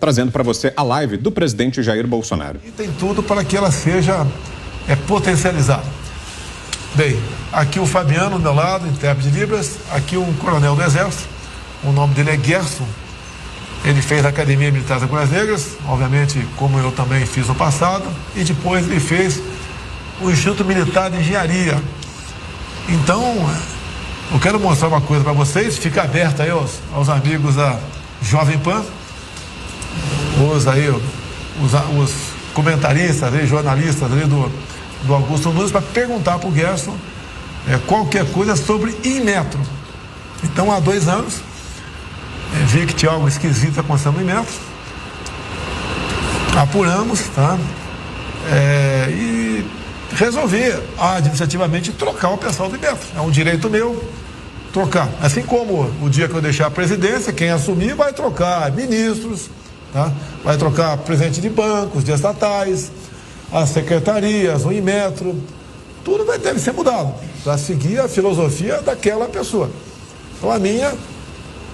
trazendo para você a live do presidente Jair Bolsonaro. E tem tudo para que ela seja potencializada. Bem, aqui o Fabiano, do meu lado, intérprete de Libras, aqui um coronel do Exército, o nome dele é Gerson, ele fez a Academia Militar das Agulhas Negras, obviamente, como eu também fiz no passado, e depois ele fez o Instituto Militar de Engenharia. Então, eu quero mostrar uma coisa para vocês, fica aberto aí aos amigos da Jovem Pan, os comentaristas, jornalistas do Augusto Nunes, para perguntar para o Gerson qualquer coisa sobre Inmetro. Então, há 2 anos, vi que tinha algo esquisito acontecendo no Inmetro, apuramos, tá? E resolvi administrativamente trocar o pessoal do Inmetro. É um direito meu trocar. Assim como o dia que eu deixar a presidência, quem assumir vai trocar ministros, tá? Vai trocar presidente de bancos, de estatais, as secretarias, o Inmetro, tudo deve ser mudado para seguir a filosofia daquela pessoa. Então a minha,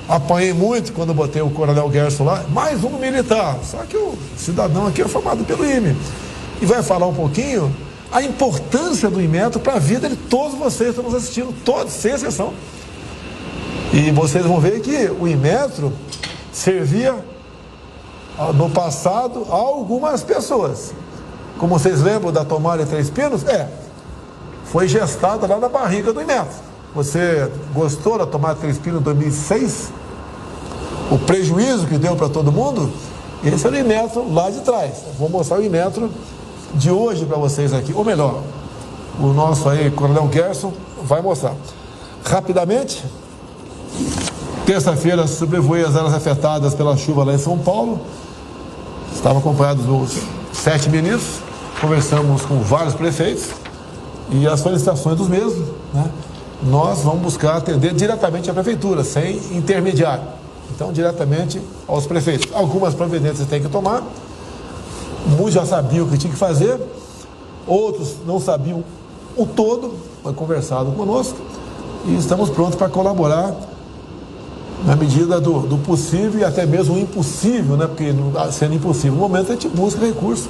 apanhei muito quando botei o coronel Gerson lá, mais um militar, só que o cidadão aqui é formado pelo IME, e vai falar um pouquinho a importância do Inmetro para a vida de todos vocês que estão nos assistindo, todos, sem exceção. E vocês vão ver que o Inmetro servia no passado a algumas pessoas. Como vocês lembram da Tomara de Três Pinos? Foi gestada lá na barriga do Inmetro. Você gostou da Tomara de Três Pinos em 2006? O prejuízo que deu para todo mundo? Esse é o Inmetro lá de trás. Vou mostrar o Inmetro de hoje para vocês aqui. Ou melhor, o nosso aí, coronel Gerson, vai mostrar. Rapidamente, terça-feira sobrevoei as áreas afetadas pela chuva lá em São Paulo. Estava acompanhado dos 7 ministros, conversamos com vários prefeitos e as solicitações dos mesmos, né? Nós vamos buscar atender diretamente à prefeitura, sem intermediário. Então, diretamente aos prefeitos. Algumas providências tem que tomar, muitos já sabiam o que tinha que fazer, outros não sabiam o todo, foi conversado conosco e estamos prontos para colaborar na medida do possível e até mesmo o impossível, né? Porque sendo impossível, no momento a gente busca recurso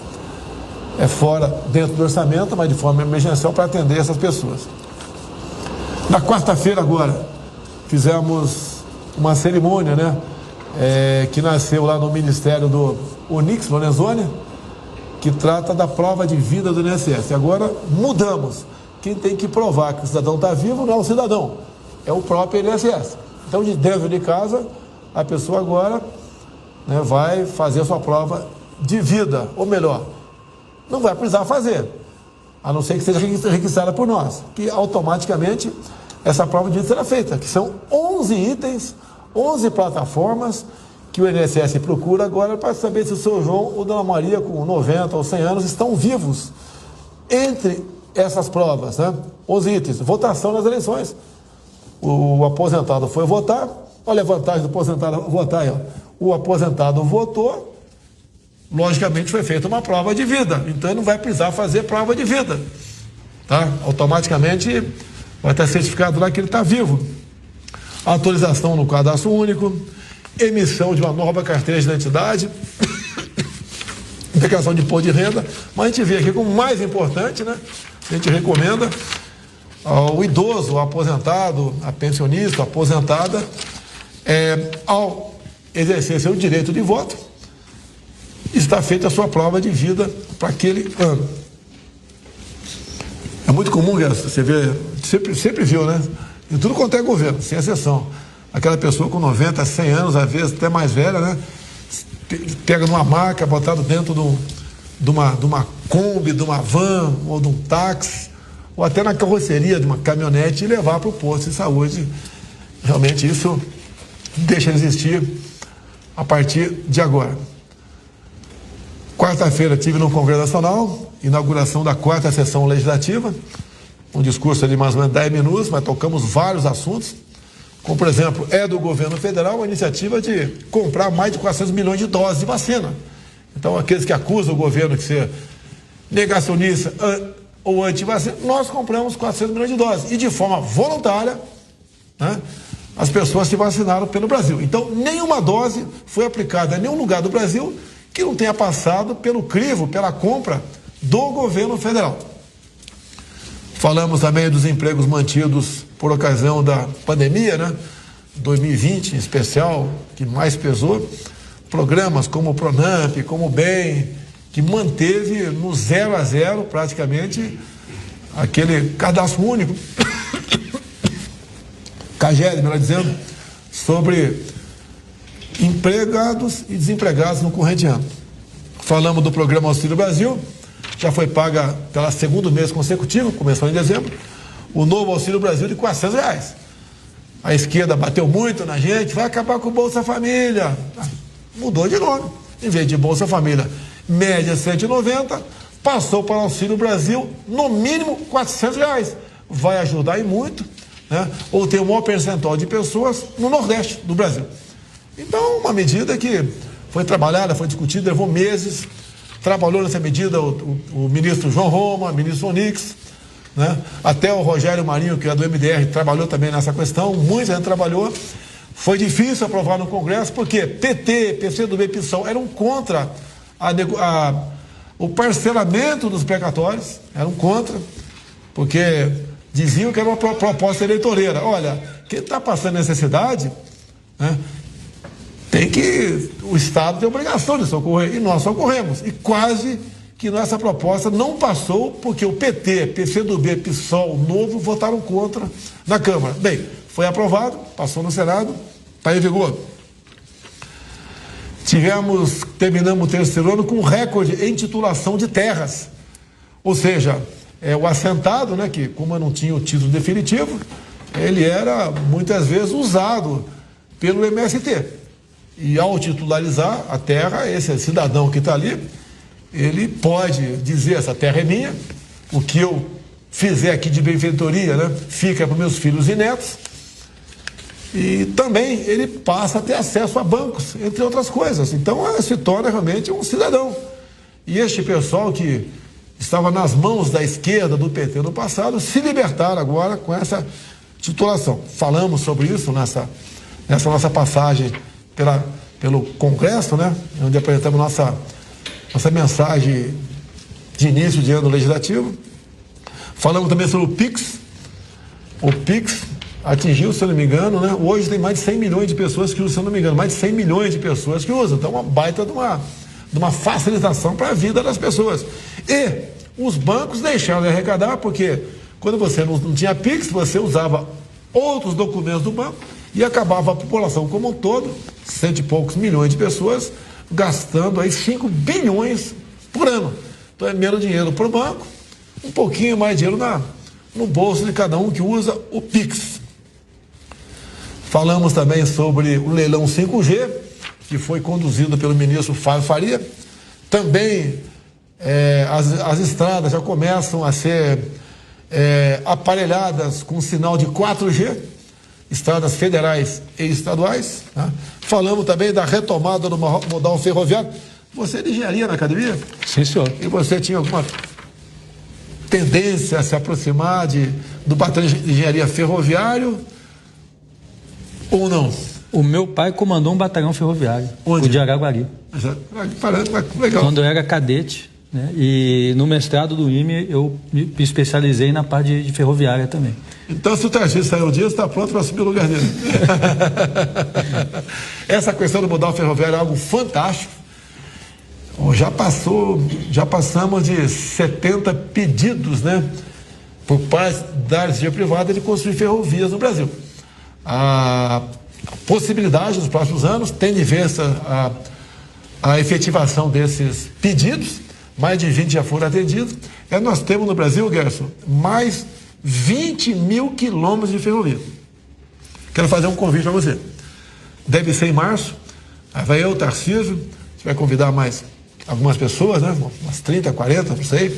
dentro do orçamento, mas de forma emergencial para atender essas pessoas. Na quarta-feira agora, fizemos uma cerimônia, né? Que nasceu lá no Ministério do Onyx Lorenzoni, que trata da prova de vida do INSS. Agora mudamos. Quem tem que provar que o cidadão está vivo não é o cidadão, é o próprio INSS. Então, de dentro de casa, a pessoa agora, né, vai fazer a sua prova de vida, ou melhor, não vai precisar fazer, a não ser que seja requisitada por nós, que automaticamente essa prova de vida será feita, que são 11 itens, 11 plataformas que o INSS procura agora para saber se o seu João ou Dona Maria com 90 ou 100 anos estão vivos. Entre essas provas, né, 11 itens, votação nas eleições. O aposentado foi votar, olha a vantagem do aposentado votar aí, ó. O aposentado votou, logicamente foi feita uma prova de vida, então ele não vai precisar fazer prova de vida, tá? Automaticamente vai estar certificado lá que ele está vivo. Atualização no cadastro único, emissão de uma nova carteira de identidade, declaração de imposto de renda, mas a gente vê aqui como mais importante, né? A gente recomenda ao idoso, ao aposentado, a pensionista, a aposentada, ao exercer seu direito de voto, está feita a sua prova de vida para aquele ano. É muito comum, você vê, sempre viu, né? Em tudo quanto é governo, sem exceção. Aquela pessoa com 90, 100 anos, às vezes até mais velha, né? Pega numa maca, botado dentro de uma Kombi, de uma van ou de um táxi, ou até na carroceria de uma caminhonete e levar para o posto de saúde. Realmente isso deixa de existir a partir de agora. Quarta-feira tive no Congresso Nacional, inauguração da 4ª sessão legislativa, um discurso de mais ou menos 10 minutos, mas tocamos vários assuntos, como por exemplo, do governo federal a iniciativa de comprar mais de 400 milhões de doses de vacina. Então aqueles que acusam o governo de ser negacionista ou anti-vacina, nós compramos 400 milhões de doses, e de forma voluntária, né? as pessoas se vacinaram pelo Brasil. Então, nenhuma dose foi aplicada em nenhum lugar do Brasil que não tenha passado pelo crivo, pela compra do governo federal. Falamos também dos empregos mantidos por ocasião da pandemia, né? 2020 em especial, que mais pesou. Programas como o Pronamp, como o BEM, que manteve no 0 a 0 praticamente aquele cadastro único, CAGED, melhor dizendo, sobre empregados e desempregados no corrente ano. Falamos do programa Auxílio Brasil, já foi paga pelo segundo mês consecutivo, começou em dezembro, o novo Auxílio Brasil de R$400. A esquerda bateu muito na gente, vai acabar com o Bolsa Família. Mudou de nome. Em vez de Bolsa Família, média R$190, passou para o Auxílio Brasil, no mínimo R$400. Vai ajudar e muito, né? Ou tem o maior percentual de pessoas no Nordeste do Brasil. Então, uma medida que foi trabalhada, foi discutida, levou meses. Trabalhou nessa medida o ministro João Roma, o ministro Onix, né? Até o Rogério Marinho, que é do MDR, trabalhou também nessa questão. Muita gente trabalhou. Foi difícil aprovar no Congresso, porque PT, PCdoB e PSOL eram contra o parcelamento dos precatórios, eram contra, porque diziam que era uma proposta eleitoreira. Olha, quem está passando necessidade, né, o Estado tem obrigação de socorrer, e nós socorremos. E quase que nossa proposta não passou, porque o PT, PCdoB, PSOL, Novo, votaram contra na Câmara. Bem, foi aprovado, passou no Senado, está em vigor. Terminamos o terceiro ano com um recorde em titulação de terras. Ou seja, o assentado, né, que como eu não tinha o título definitivo, ele era muitas vezes usado pelo MST. E ao titularizar a terra, esse cidadão que está ali, ele pode dizer: essa terra é minha, o que eu fizer aqui de benfeitoria, né, fica para meus filhos e netos. E também ele passa a ter acesso a bancos, entre outras coisas. Então se torna realmente um cidadão. E este pessoal que estava nas mãos da esquerda do PT no passado se libertaram agora com essa titulação. Falamos sobre isso nessa nossa passagem pelo Congresso, né, onde apresentamos nossa mensagem de início de ano legislativo. Falamos também sobre o PIX. O PIX atingiu, se eu não me engano, né? Hoje tem mais de 100 milhões de pessoas que usam, se eu não me engano, mais de 100 milhões de pessoas que usam. Então, uma baita de uma facilitação para a vida das pessoas. E os bancos deixaram de arrecadar, porque quando você não tinha PIX, você usava outros documentos do banco e acabava a população como um todo, 100 e poucos milhões de pessoas, gastando aí 5 bilhões por ano. Então, é menos dinheiro para o banco, um pouquinho mais dinheiro no bolso de cada um que usa o PIX. Falamos também sobre o leilão 5G, que foi conduzido pelo ministro Fábio Faria. Também as estradas já começam a ser aparelhadas com sinal de 4G, estradas federais e estaduais, né? Falamos também da retomada do modal ferroviário. Você é de engenharia na academia? Sim, senhor. E você tinha alguma tendência a se aproximar do batalhão de engenharia ferroviário ou não? O meu pai comandou um batalhão ferroviário. Onde? O de Araguari. Legal. Quando eu era cadete, né? E no mestrado do IME eu me especializei na parte de ferroviária também. Então, se o Tarcísio sair um dia, você está pronto para assumir o lugar dele. Essa questão do modal ferroviário é algo fantástico. Já passamos de 70 pedidos, né, por parte da iniciativa privada de construir ferrovias no Brasil. A possibilidade nos próximos anos tem de ver a efetivação desses pedidos. Mais de 20 já foram atendidos. Nós temos no Brasil, Gerson, mais 20 mil quilômetros de ferrovia. Quero fazer um convite para você. Deve ser em março. Aí vai eu, Tarcísio, a gente vai convidar mais algumas pessoas, né? Umas 30, 40, não sei,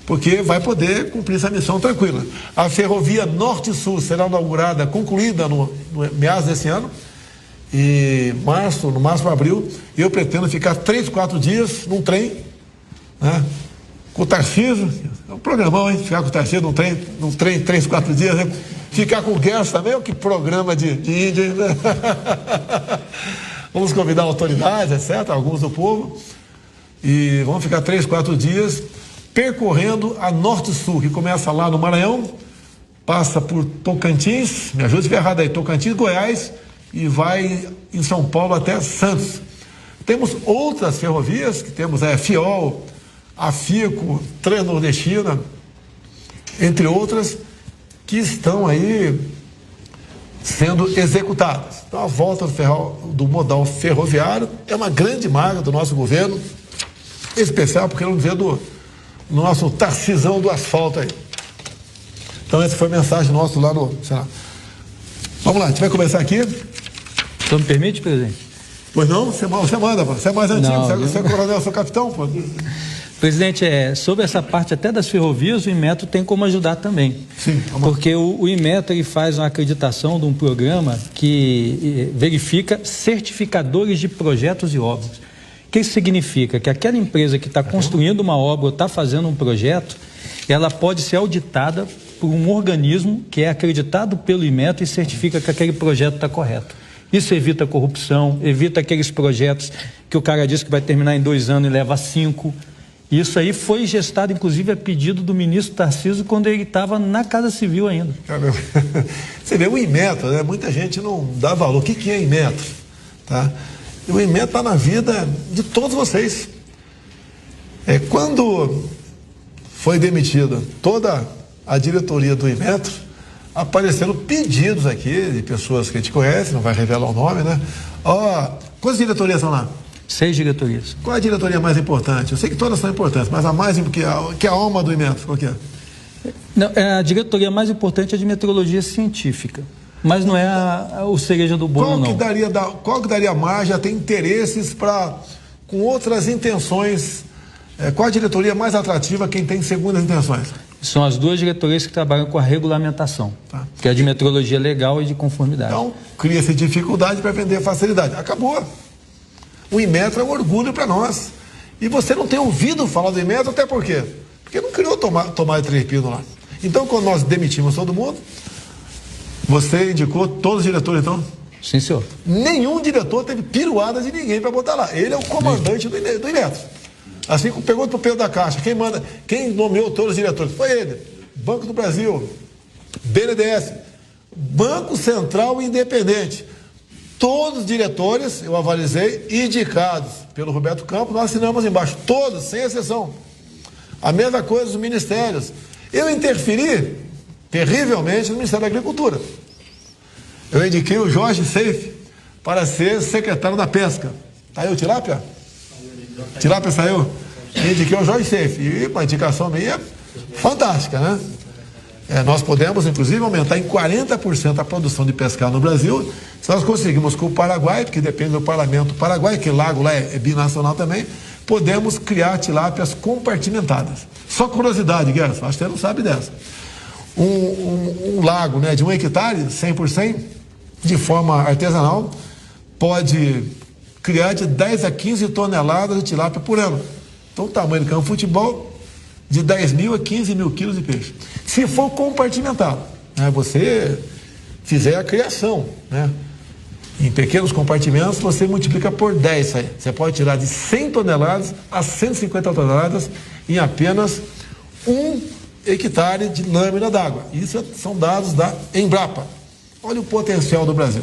porque vai poder cumprir essa missão tranquila. A ferrovia Norte-Sul será inaugurada, concluída no meados desse ano, e no máximo abril, eu pretendo ficar 3, 4 dias num trem, né? Com o Tarcísio, é um programão, hein? Ficar com o Tarcísio num trem 3, 4 dias, né? Ficar com o Gerson também, o que programa de índio, hein? Vamos convidar autoridades, etc., alguns do povo, e vamos ficar 3, 4 dias percorrendo a norte-sul, que começa lá no Maranhão, passa por Tocantins, me ajuda se estiver errado aí, Tocantins, Goiás, e vai em São Paulo até Santos. Temos outras ferrovias, que temos a FIOL, a FICO, Transnordestina, entre outras, que estão aí sendo executadas. Então, a volta do modal ferroviário é uma grande marca do nosso governo, em especial, porque não dizer do nosso Tarcisão do asfalto aí. Então, essa foi a mensagem nossa lá no Senado. Vamos lá, a gente vai começar aqui. Então, me permite, presidente? Pois não? Você manda, pô. Você é mais antigo, Não, você é coronel, eu sou capitão, pô. Presidente, sobre essa parte até das ferrovias, o Inmetro tem como ajudar também. Sim, porque o Inmetro ele faz uma acreditação de um programa que verifica certificadores de projetos e obras. O que isso significa? Que aquela empresa que está construindo uma obra ou está fazendo um projeto, ela pode ser auditada por um organismo que é acreditado pelo Inmetro e certifica que aquele projeto está correto. Isso evita corrupção, evita aqueles projetos que o cara diz que vai terminar em 2 anos e leva 5. Isso aí foi gestado, inclusive, a pedido do ministro Tarcísio, quando ele estava na Casa Civil ainda. Você vê o Inmetro, né? Muita gente não dá valor. O que é Inmetro? Tá? E o Inmetro está na vida de todos vocês. Quando foi demitida toda a diretoria do Inmetro, apareceram pedidos aqui de pessoas que a gente conhece, não vai revelar o nome, né? Quantas diretorias são lá? 6 diretorias. Qual é a diretoria mais importante? Eu sei que todas são importantes, mas a mais que a alma do Inmetro, qual que é? Não, a diretoria mais importante é de metrologia científica, mas não é o cereja do bolo, não. Qual que daria margem a ter interesses com outras intenções? Qual a diretoria mais atrativa quem tem segundas intenções? São as 2 diretorias que trabalham com a regulamentação, que é de metrologia legal e de conformidade. Então, cria-se dificuldade para vender facilidade. Acabou. O Inmetro é um orgulho para nós. E você não tem ouvido falar do Inmetro, até por quê? Porque não criou tomar 3 pinos lá. Então, quando nós demitimos todo mundo, você indicou todos os diretores, então? Sim, senhor. Nenhum diretor teve piruada de ninguém para botar lá. Ele é o comandante do Inmetro. Assim como pergunta para o Pedro da Caixa, quem nomeou todos os diretores? Foi ele. Banco do Brasil, BNDES, Banco Central Independente. Todos os diretores, eu avalizei, indicados pelo Roberto Campos, nós assinamos embaixo, todos, sem exceção. A mesma coisa dos ministérios. Eu interferi terrivelmente no Ministério da Agricultura. Eu indiquei o Jorge Seife para ser secretário da Pesca. Tá aí o Tilápia? Tilápia saiu? Eu indiquei o Jorge Seife. E uma indicação minha fantástica, né? Nós podemos, inclusive, aumentar em 40% a produção de pescado no Brasil, se nós conseguimos com o Paraguai, porque depende do parlamento do Paraguai, que lago lá é binacional também, podemos criar tilápias compartimentadas. Só curiosidade, Gerson, acho que você não sabe dessa. Um lago, né, de 1 hectare, 100%, de forma artesanal, pode criar de 10 a 15 toneladas de tilápia por ano. Então, o tamanho do campo de futebol, de 10 mil a 15 mil quilos de peixe. Se for compartimentado, né, você fizer a criação, né, em pequenos compartimentos, você multiplica por 10 aí. Você pode tirar de 100 toneladas a 150 toneladas em apenas 1 hectare de lâmina d'água. Isso são dados da Embrapa. Olha o potencial do Brasil.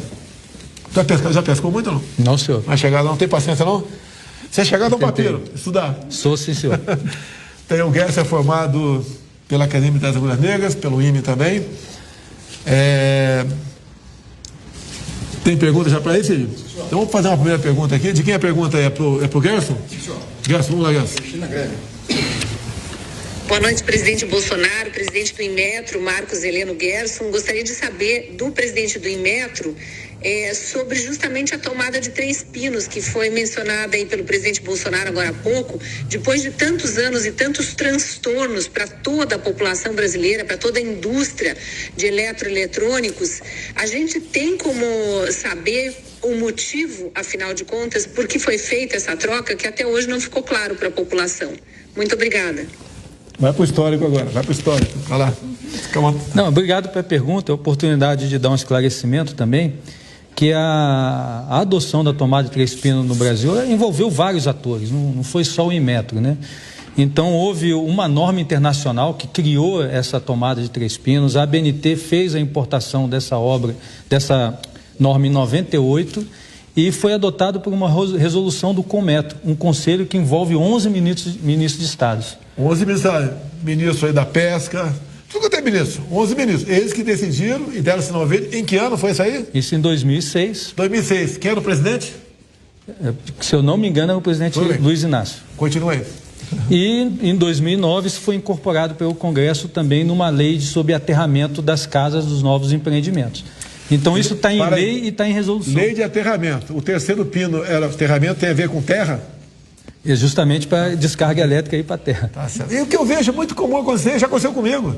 Já pescou muito ou não? Não, senhor. Não é chegada, não tem paciência não? Você é chegado ao papiro, estudar. Sou, sim, senhor. Tem o Gerson, é formado pela Academia das Agulhas Negras, pelo IME também. Tem pergunta já para ele, Cid? Então vamos fazer uma primeira pergunta aqui. De quem é a pergunta aí? É pro Gerson? Sim, senhor. Gerson, vamos lá, Gerson. Boa noite, presidente Bolsonaro, presidente do Inmetro, Marcos Heleno Gerson. Gostaria de saber do presidente do Inmetro sobre justamente a tomada de 3 pinos que foi mencionada aí pelo presidente Bolsonaro agora há pouco. Depois de tantos anos e tantos transtornos para toda a população brasileira, para toda a indústria de eletroeletrônicos, a gente tem como saber o motivo, afinal de contas, por que foi feita essa troca, que até hoje não ficou claro para a população. Muito obrigada. Vai para o histórico agora, vai para o histórico. Vai lá. Não, obrigado pela pergunta, a oportunidade de dar um esclarecimento também, que a adoção da tomada de 3 pinos no Brasil envolveu vários atores, não foi só o Inmetro, né? Então houve uma norma internacional que criou essa tomada de 3 pinos, a ABNT fez a importação dessa norma em 98 e foi adotado por uma resolução do CONMETRO, um conselho que envolve 11 ministros de Estados. 11 ministros aí da pesca, tudo que tem ministro, 11 ministros, eles que decidiram e deram sinal verde. Em que ano foi isso aí? Isso em 2006. 2006, quem era o presidente? Se eu não me engano, é o presidente Luiz Inácio. Continua aí. E em 2009 isso foi incorporado pelo Congresso também numa lei sobre aterramento das casas dos novos empreendimentos. Então isso está em lei e está em resolução. Lei de aterramento. O terceiro pino era aterramento, tem a ver com terra? É justamente para descarga elétrica ir para a terra. Tá certo. E o que eu vejo é muito comum acontecer, já aconteceu comigo.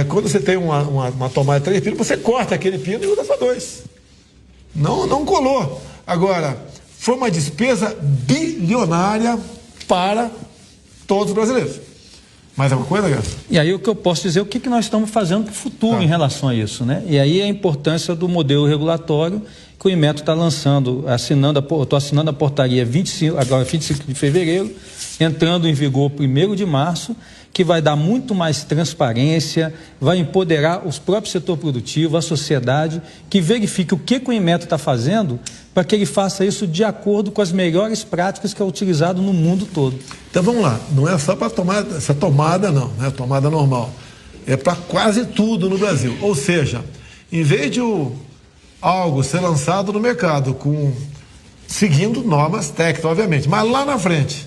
Quando você tem uma tomada de 3 pinos, você corta aquele pino e usa só 2. Não colou. Agora, foi uma despesa bilionária para todos os brasileiros. Mais alguma coisa, Gerson? E aí o que eu posso dizer, o que nós estamos fazendo para o futuro em relação a isso, né? E aí a importância do modelo regulatório que o Inmetro está lançando, estou assinando a portaria 25 de fevereiro, entrando em vigor 1º de março, que vai dar muito mais transparência, vai empoderar os próprios setor produtivo, a sociedade, que verifique o que o Inmetro está fazendo para que ele faça isso de acordo com as melhores práticas que é utilizado no mundo todo. Então vamos lá, não é só para essa tomada não, né? Tomada normal, é para quase tudo no Brasil. Ou seja, em vez de algo ser lançado no mercado seguindo normas técnicas, obviamente, mas lá na frente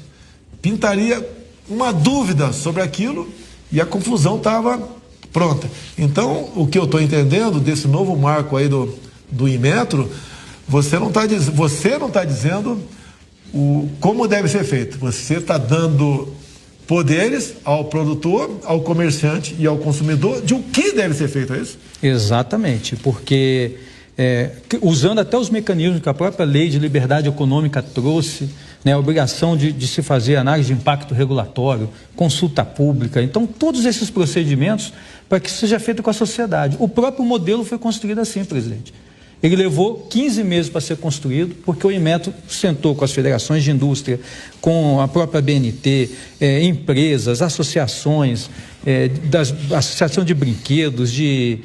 pintaria uma dúvida sobre aquilo e a confusão estava pronta. Então, o que eu estou entendendo desse novo marco aí do Inmetro, você não está dizendo como deve ser feito. Você está dando poderes ao produtor, ao comerciante e ao consumidor de o que deve ser feito, é isso? Exatamente, porque usando até os mecanismos que a própria lei de liberdade econômica trouxe, né, a obrigação de se fazer análise de impacto regulatório, consulta pública, então todos esses procedimentos para que isso seja feito com a sociedade. O próprio modelo foi construído assim, presidente. Ele levou 15 meses para ser construído, porque o Inmetro sentou com as federações de indústria, com a própria BNT, empresas, associações, associação de brinquedos, de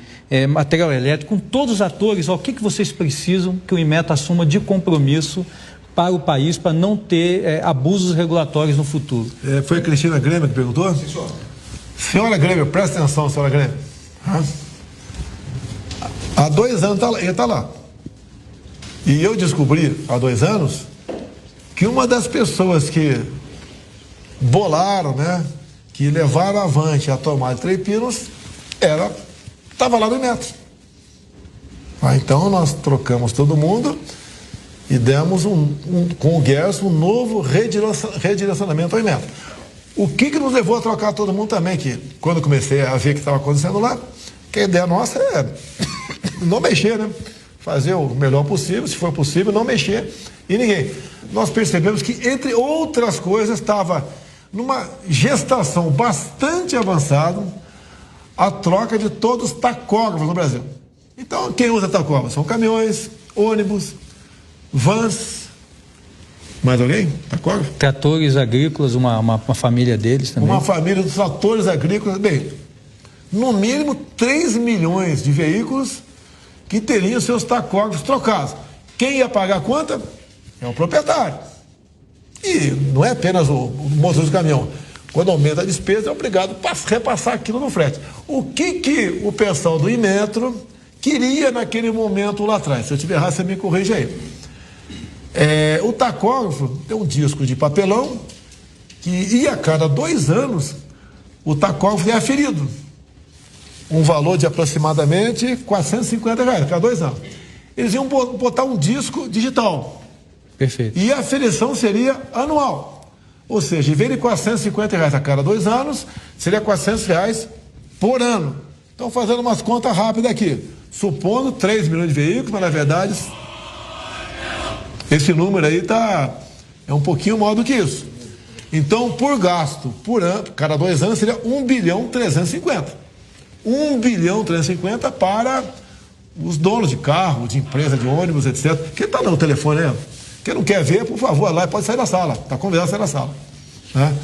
material elétrico, com todos os atores, o que vocês precisam que o Inmetro assuma de compromisso para o país, para não ter abusos regulatórios no futuro. Foi a Cristina Grêmio que perguntou? Sim, senhor. Senhora Grêmio, presta atenção, senhora Grêmio. Há 2 anos ele está lá. E eu descobri, há 2 anos, que uma das pessoas que bolaram, né, que levaram avante a tomada de 3 pinos, estava lá no Inmetro. Então nós trocamos todo mundo e demos com o Gerson um novo redirecionamento ao Inmetro. O que nos levou a trocar todo mundo também, que quando eu comecei a ver o que estava acontecendo lá, que a ideia nossa é não mexer, né? Fazer o melhor possível, se for possível, não mexer em ninguém. Nós percebemos que, entre outras coisas, estava numa gestação bastante avançada a troca de todos os tacógrafos no Brasil. Então, quem usa tacógrafo? São caminhões, ônibus, vans. Mais alguém? Tacógrafo? Tratores agrícolas, uma família deles também. Uma família dos tratores agrícolas. Bem, no mínimo 3 milhões de veículos que teriam seus tacógrafos trocados. Quem ia pagar a conta? É o proprietário. E não é apenas o motorista do caminhão. Quando aumenta a despesa, é obrigado a repassar aquilo no frete. O que o pessoal do Inmetro queria naquele momento lá atrás? Se eu estiver errado, você me corrige aí. O tacógrafo tem um disco de papelão e a cada 2 anos o tacógrafo é aferido. Um valor de aproximadamente R$450 a cada 2 anos. Eles iam botar um disco digital. Perfeito. E a aferição seria anual. Ou seja, em vez de R$450 a cada 2 anos, seria R$400 por ano. Então, fazendo umas contas rápidas aqui. Supondo 3 milhões de veículos, mas na verdade esse número aí é um pouquinho maior do que isso. Então, por gasto, por ano, cada 2 anos, seria 1,350 bilhão. 1 bilhão 350 para os donos de carro, de empresa, de ônibus, etc. Quem está no telefone aí? Quem não quer ver, por favor, lá pode sair da sala. Está convidado a sair da sala. Né?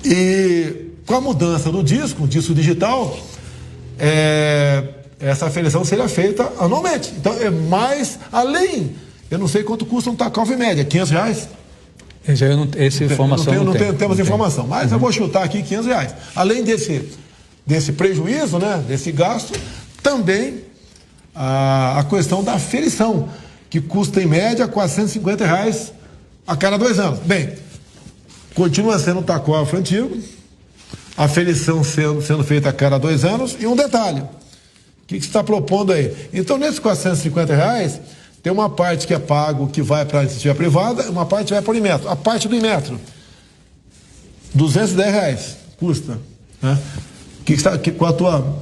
E com a mudança do disco, o disco digital, essa aferição seria feita anualmente. Então é mais, além, eu não sei quanto custa um tacoff em média, R$500? Essa informação não temos informação, mas eu vou chutar aqui R$500. Além desse prejuízo, né, desse gasto, também a questão da aferição, que custa em média R$450 a cada 2 anos. Bem, continua sendo um tacoff antigo, a aferição sendo feita a cada 2 anos, e um detalhe, o que você está propondo aí? Então, nesses R$450, tem uma parte que é pago, que vai para a iniciativa privada, uma parte vai para o Inmetro. A parte do Inmetro, R$210 custa. Né? Qual a tua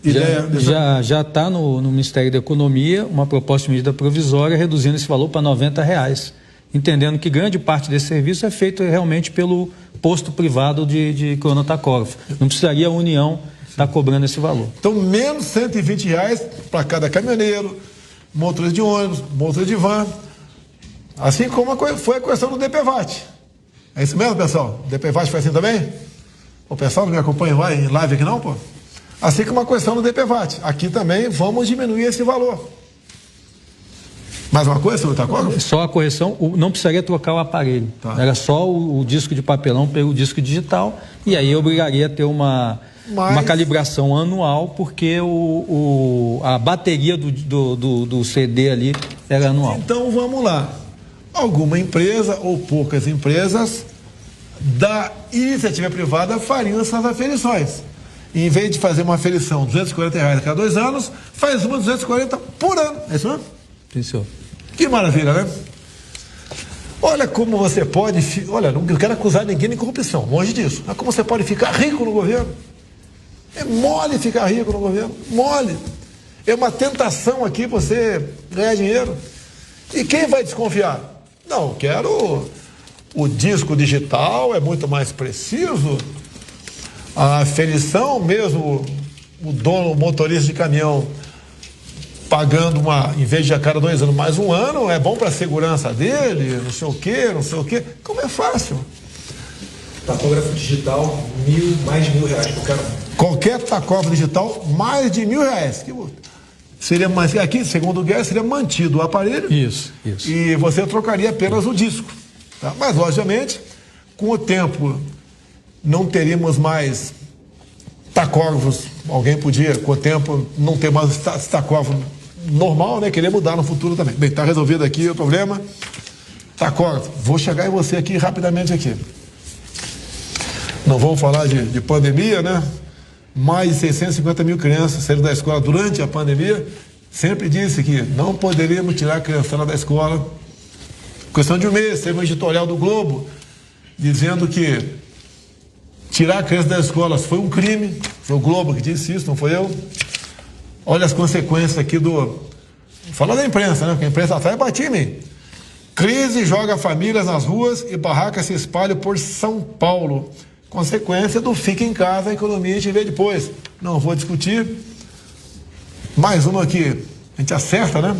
ideia? Já está no Ministério da Economia uma proposta de medida provisória reduzindo esse valor para R$90, entendendo que grande parte desse serviço é feito realmente pelo posto privado de cronotacógrafo. Não precisaria a União estar cobrando esse valor. Então, menos R$120 para cada caminhoneiro, motorista de ônibus, motorista de van, assim como foi a questão do DPVAT. É isso mesmo, pessoal? O DPVAT foi assim também? O pessoal não me acompanha em live aqui não, pô? Assim como a questão do DPVAT. Aqui também vamos diminuir esse valor. Mais uma coisa, senhor Tacógrafo? Só a correção, não precisaria trocar o aparelho. Tá. Era só o disco de papelão pelo disco digital, e aí obrigaria a ter uma calibração anual, porque a bateria do CD ali era anual. Então vamos lá. Alguma empresa ou poucas empresas da iniciativa privada fariam essas aferições. E, em vez de fazer uma aferição de R$240 a cada 2 anos, faz uma de R$240 por ano. É isso mesmo? Sim, senhor. Que maravilha, né? Olha como você pode... Olha, não quero acusar ninguém de corrupção, longe disso. Mas como você pode ficar rico no governo? É mole ficar rico no governo, mole. É uma tentação aqui você ganhar dinheiro. E quem vai desconfiar? Não, quero o disco digital, é muito mais preciso. A aferição mesmo, o dono, o motorista de caminhão, pagando em vez de a cada 2 anos, mais 1 ano, é bom para a segurança dele, não sei o quê. Como é fácil. Tacógrafo digital, mais de R$1.000 por cada. Qualquer tacógrafo digital, mais de R$1.000. Seria mais, aqui, segundo o Guedes, seria mantido o aparelho. Isso. E você trocaria apenas o disco. Tá? Mas, logicamente, com o tempo, não teríamos mais tacógrafos. Alguém podia, com o tempo, não ter mais tacógrafo normal, né? Querer mudar no futuro também. Bem, está resolvido aqui o problema. Tacógrafo. Vou chegar em você aqui rapidamente aqui. Não vamos falar de pandemia, né? Mais de 650 mil crianças saíram da escola durante a pandemia. Sempre disse que não poderíamos tirar a criançada da escola. Questão de 1 mês, teve um editorial do Globo dizendo que tirar a criança das escolas foi um crime. Foi o Globo que disse isso, não foi eu. Olha as consequências aqui Fala da imprensa, né? Porque a imprensa atrás batia em mim. Crise joga famílias nas ruas e barracas se espalham por São Paulo. Consequência do fica em casa, a economia a gente vê depois. Não vou discutir. Mais uma aqui, a gente acerta, né?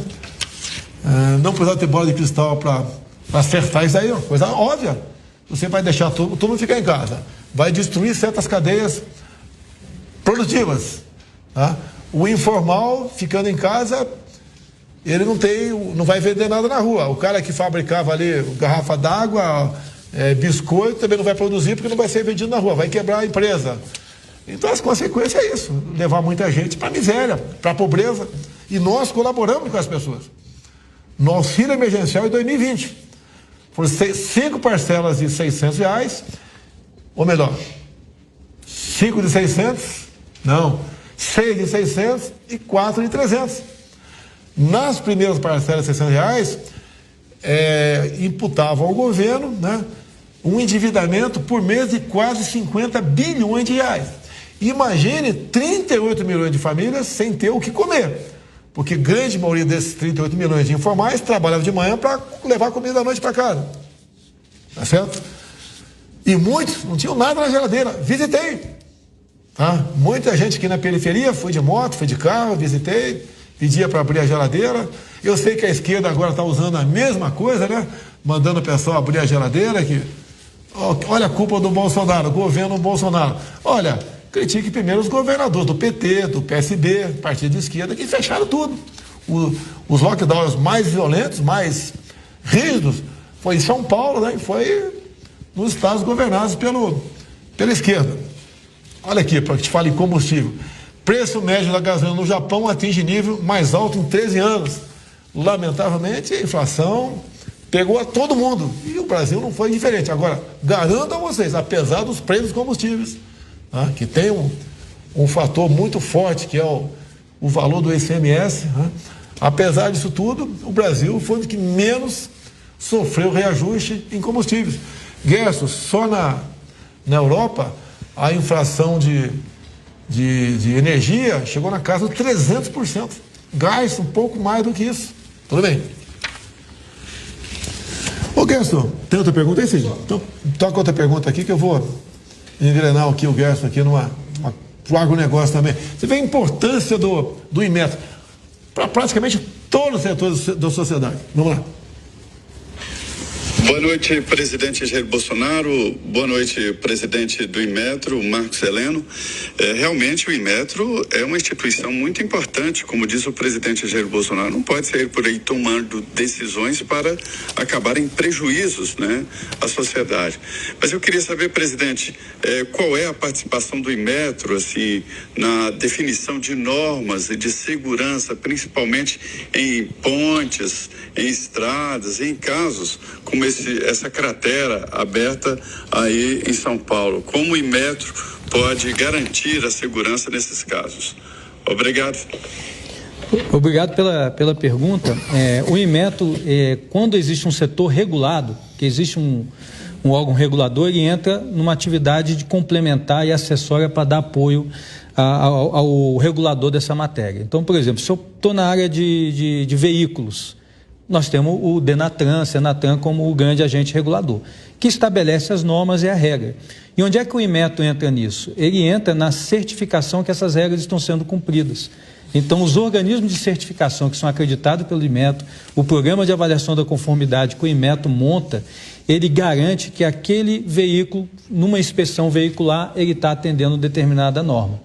Não precisa ter bola de cristal para acertar isso aí, ó, coisa óbvia. Você vai deixar todo mundo ficar em casa. Vai destruir certas cadeias produtivas. Tá? O informal, ficando em casa, ele não vai vender nada na rua. O cara que fabricava ali garrafa d'água, biscoito, também não vai produzir porque não vai ser vendido na rua, vai quebrar a empresa. Então as consequências é isso, levar muita gente para a miséria, para a pobreza. E nós colaboramos com as pessoas. No auxílio emergencial em 2020, por 5 parcelas de R$600, ou melhor, 5 de 600, não, 6 de 600 e 4 de 300. Nas primeiras parcelas de R$600, imputavam ao governo, né, um endividamento por mês de quase 50 bilhões de reais. Imagine 38 milhões de famílias sem ter o que comer. Porque grande maioria desses 38 milhões de informais trabalhava de manhã para levar comida à noite para casa. Tá certo? E muitos não tinham nada na geladeira. Visitei. Tá? Muita gente aqui na periferia, fui de moto, fui de carro, visitei, pedia para abrir a geladeira. Eu sei que a esquerda agora está usando a mesma coisa, né? Mandando o pessoal abrir a geladeira, que olha a culpa do Bolsonaro, governo Bolsonaro. Olha, critique primeiro os governadores do PT, do PSB, partido de esquerda, que fecharam tudo. Os lockdowns mais violentos, mais rígidos, foi em São Paulo, né? E foi nos estados governados pela esquerda. Olha aqui, para que te fale em combustível. Preço médio da gasolina no Japão atinge nível mais alto em 13 anos. Lamentavelmente, a inflação pegou a todo mundo. E o Brasil não foi diferente. Agora, garanto a vocês, apesar dos preços dos combustíveis, tá, que tem um fator muito forte, que é o valor do ICMS, tá, apesar disso tudo, o Brasil foi o que menos sofreu reajuste em combustíveis. Gerson, só na Europa, a inflação de energia chegou na casa de 300%. Gás, um pouco mais do que isso. Tudo bem. Ô, Gerson, tem outra pergunta aí, sim? Então, toca outra pergunta aqui que eu vou engrenar aqui o Gerson aqui pro agronegócio também. Você vê a importância do Inmetro para praticamente todos os setores da sociedade. Vamos lá. Boa noite, presidente Jair Bolsonaro. Boa noite, presidente do Inmetro, Marcos Heleno. Realmente o Inmetro é uma instituição muito importante, como diz o presidente Jair Bolsonaro. Não pode sair por aí tomando decisões para acabar em prejuízos, né, à sociedade. Mas eu queria saber, presidente, qual é a participação do Inmetro, assim, na definição de normas e de segurança, principalmente em pontes, em estradas, em casos como essa cratera aberta aí em São Paulo. Como o Inmetro pode garantir a segurança nesses casos? Obrigado. Obrigado pela pergunta. O Inmetro, quando existe um setor regulado, que existe um órgão regulador, ele entra numa atividade de complementar e acessória para dar apoio ao regulador dessa matéria. Então, por exemplo, se eu estou na área de veículos, nós temos o Denatran, Senatran como o grande agente regulador, que estabelece as normas e a regra. E onde é que o Inmetro entra nisso? Ele entra na certificação que essas regras estão sendo cumpridas. Então, os organismos de certificação que são acreditados pelo Inmetro, o programa de avaliação da conformidade que o Inmetro monta, ele garante que aquele veículo, numa inspeção veicular, ele está atendendo determinada norma.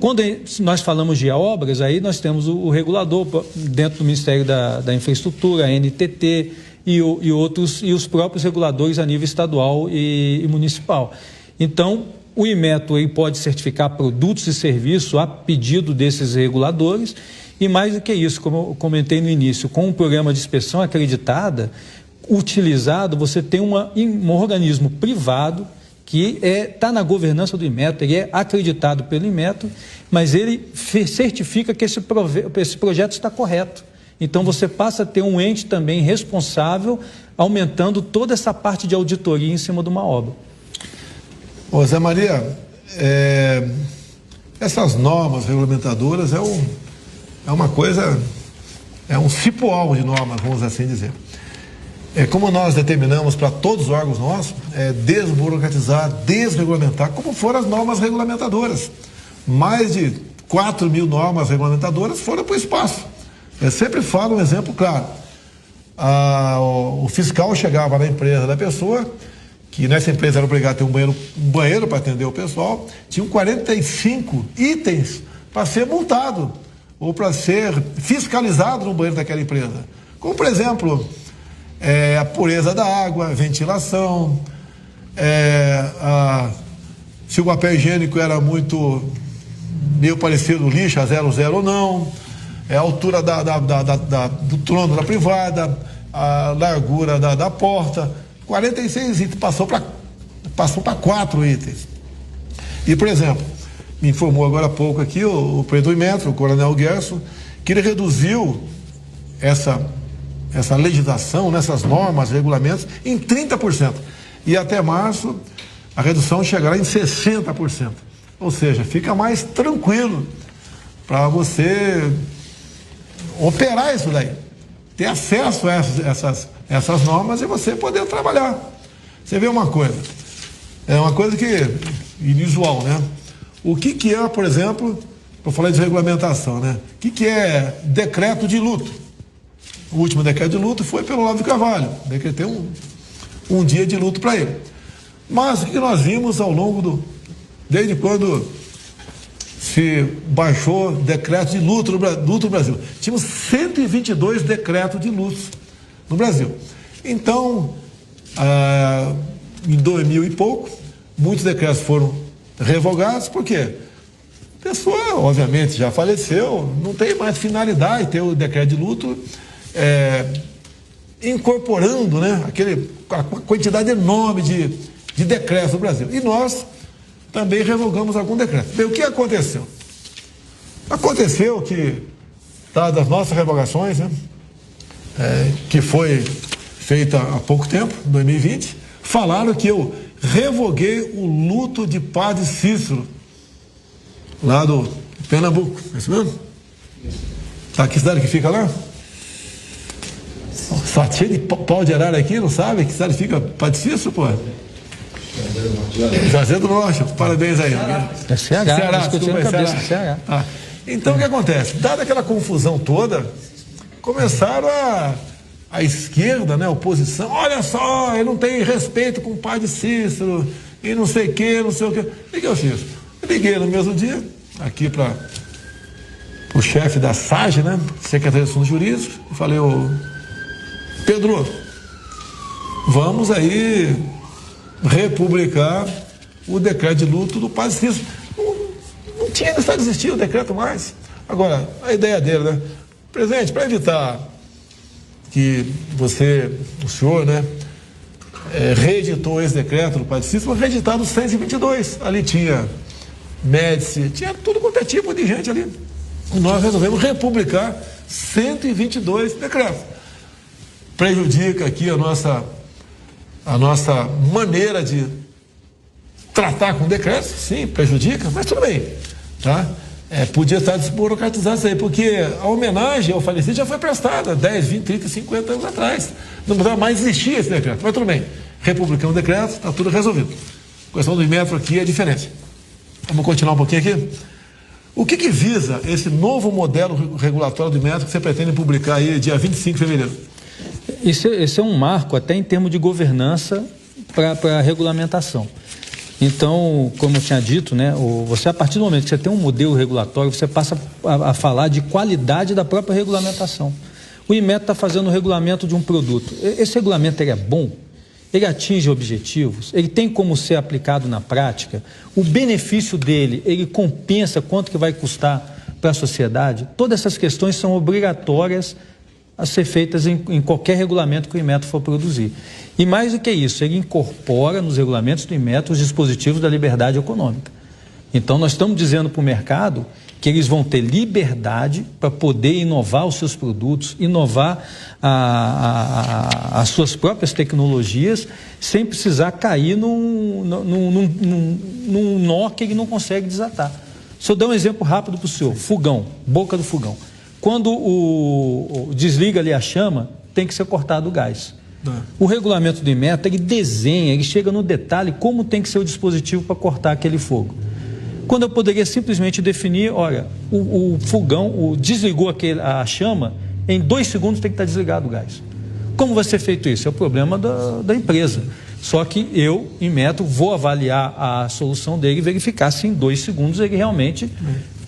Quando nós falamos de obras, aí nós temos o regulador dentro do Ministério da Infraestrutura, a NTT e os próprios reguladores a nível estadual e municipal. Então, o Inmetro ele pode certificar produtos e serviços a pedido desses reguladores e mais do que isso, como eu comentei no início, com um programa de inspeção acreditada, utilizado, você tem um organismo privado que está na governança do Inmetro, ele é acreditado pelo Inmetro, mas ele certifica que esse projeto está correto. Então, você passa a ter um ente também responsável, aumentando toda essa parte de auditoria em cima de uma obra. Ô, Zé Maria, essas normas regulamentadoras é uma coisa, é um cipoal de normas, vamos assim dizer. Como nós determinamos para todos os órgãos nossos, desburocratizar, desregulamentar, como foram as normas regulamentadoras. Mais de 4.000 normas regulamentadoras foram para o espaço. Eu sempre falo um exemplo claro. O fiscal chegava na empresa da pessoa, que nessa empresa era obrigado a ter um banheiro para atender o pessoal, tinham 45 itens para ser multado ou para ser fiscalizado no banheiro daquela empresa. Como, por exemplo, a pureza da água, a ventilação, se o papel higiênico era meio parecido lixo, a 00 ou não, a altura do trono da privada, a largura da porta, 46 itens, passou para 4 itens. E, por exemplo, me informou agora há pouco aqui o presidente do Inmetro, o coronel Gerson, que ele reduziu essa legislação, nessas normas, regulamentos, em 30%. E até março, a redução chegará em 60%. Ou seja, fica mais tranquilo para você operar isso daí. Ter acesso a essas normas e você poder trabalhar. Você vê uma coisa, é uma coisa que inusual, né? o que é, por exemplo, eu falei de regulamentação, né? O que é decreto de luto? O último decreto de luto foi pelo Olavo de Carvalho, decretei um dia de luto para ele. Mas o que nós vimos ao longo desde quando se baixou decreto de luto no Brasil? Tínhamos 122 decretos de luto no Brasil. Então, em 2000 e pouco, muitos decretos foram revogados, por quê? A pessoa, obviamente, já faleceu, não tem mais finalidade ter o decreto de luto, incorporando, né, a quantidade enorme de decretos no Brasil. E nós também revogamos algum decreto. Bem, o que aconteceu? Aconteceu que, dadas as nossas revogações, né, que foi feita há pouco tempo, 2020, falaram que eu revoguei o luto de Padre Cícero, lá do Pernambuco. É isso mesmo? Tá, que cidade que fica lá? Só cheio de pau de arara aqui, não sabe? Que cidade fica Padre Cícero, pô? Juazeiro do Norte, parabéns aí. É Ceará, discutindo a cabeça de Ceará. Ah, então o que acontece? Dada aquela confusão toda, começaram a esquerda, né, a oposição, olha só, ele não tem respeito com o Padre Cícero, e não sei o que, não sei o que. O que eu fiz? Eu liguei no mesmo dia, aqui para o chefe da SAGE, né, Secretaria de Assuntos Jurídicos, e falei, ô Pedro, vamos aí republicar o decreto de luto do Padre Cícero. Não tinha necessidade de existir o decreto mais. Agora, a ideia dele, né, presidente, para evitar que o senhor, né, reeditou esse decreto do Padre Cícero, foi reeditado 122. Ali tinha Médici, tinha tudo quanto é tipo de gente ali. E nós resolvemos republicar 122 decretos. Prejudica aqui a nossa maneira de tratar com decretos, sim, prejudica, mas tudo bem, tá? Podia estar desburocratizado isso aí, porque a homenagem ao falecido já foi prestada 10, 20, 30, 50 anos atrás. Não precisava mais existir esse decreto, mas tudo bem. Republicamos o decreto, está tudo resolvido. A questão do Inmetro aqui é diferente. Vamos continuar um pouquinho aqui? O que visa esse novo modelo regulatório do Inmetro que você pretende publicar aí dia 25 de fevereiro? Esse é um marco até em termos de governança para a regulamentação. Então, como eu tinha dito, né, você, a partir do momento que você tem um modelo regulatório, você passa a falar de qualidade da própria regulamentação. O Inmetro está fazendo o regulamento de um produto. Esse regulamento ele é bom, ele atinge objetivos, ele tem como ser aplicado na prática, o benefício dele, ele compensa quanto que vai custar para a sociedade. Todas essas questões são obrigatórias a ser feitas em qualquer regulamento que o Inmetro for produzir. E mais do que isso, ele incorpora nos regulamentos do Inmetro os dispositivos da liberdade econômica. Então, nós estamos dizendo para o mercado que eles vão ter liberdade para poder inovar os seus produtos, inovar as suas próprias tecnologias, sem precisar cair num nó que ele não consegue desatar. Só dar um exemplo rápido para o senhor. Fogão, boca do fogão. Quando desliga ali a chama, tem que ser cortado o gás. O regulamento do Inmetro, ele desenha, ele chega no detalhe como tem que ser o dispositivo para cortar aquele fogo. Quando eu poderia simplesmente definir, olha, o fogão, desligou a chama, em 2 segundos tem que estar desligado o gás. Como vai ser feito isso? É o problema da empresa. Só que eu, Inmetro, vou avaliar a solução dele e verificar se em 2 segundos ele realmente